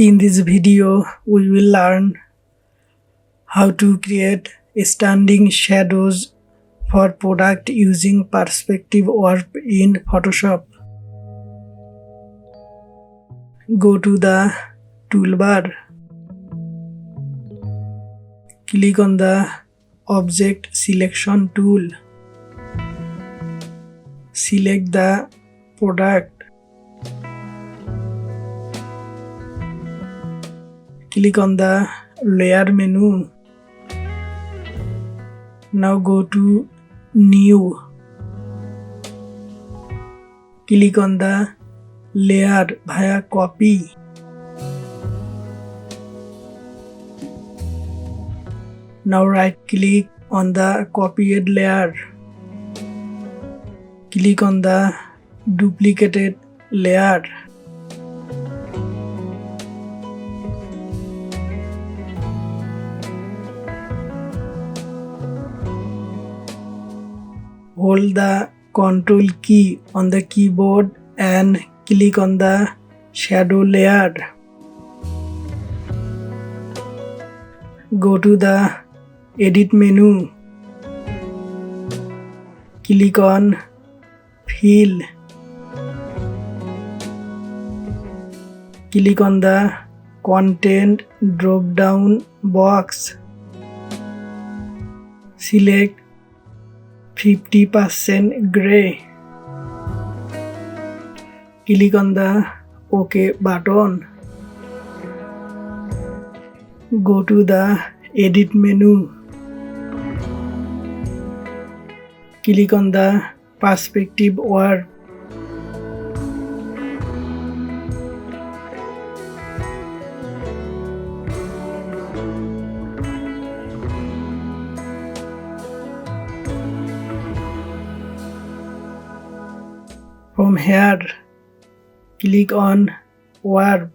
In this video, we will learn how to create standing shadows for product using perspective warp in Photoshop. Go to the toolbar. Click on the Object Selection tool. Select the product. Click on the Layer menu. Now go to New. Click on the layer via Copy. Now right click on the copied layer. Click on the duplicated layer. Hold the Ctrl key on the keyboard and click on the shadow layer. Go to the Edit menu. Click on Fill. Click on the Content drop-down box. Select 50% gray. Click on the OK button. Go to the Edit menu. Click on the Perspective warp. From here, click on Warp.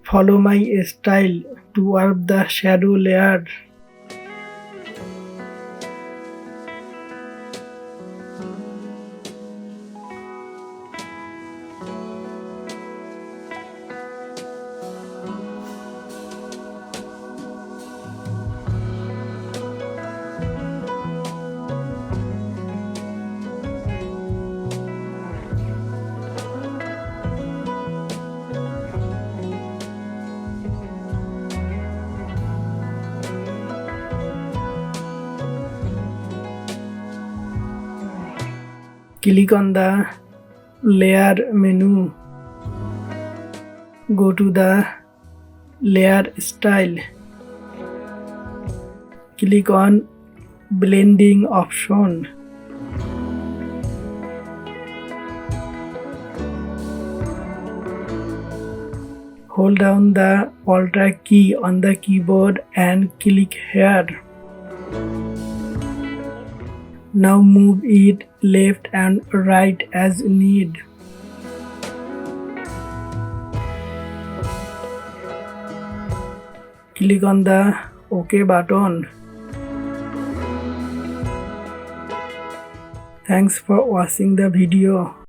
Follow my style to warp the shadow layer. Click on the Layer menu. Go to the Layer Style. Click on Blending option. Hold down the Alt key on the keyboard and click here. Now move it left and right as need. Click on the OK button. Thanks for watching the video.